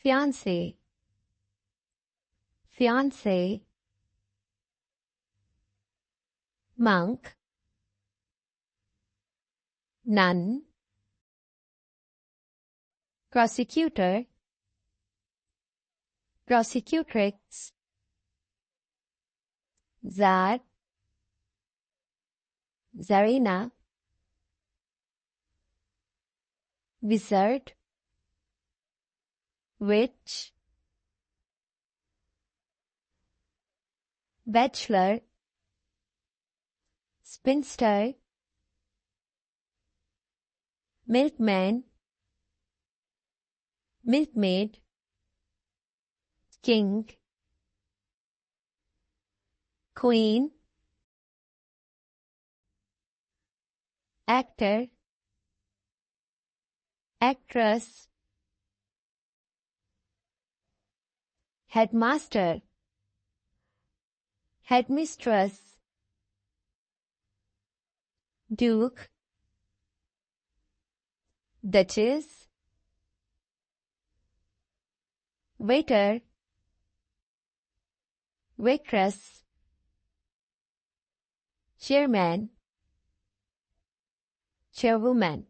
fiancé, fiancé. Monk, nun. Prosecutor, prosecutrix. Czar, czarina. Wizard, witch. Bachelor, spinster. Milkman, milkmaid. King, queen. Actor, actress. Headmaster, headmistress. Duke, duchess. Waiter, waitress. Chairman, chairwoman.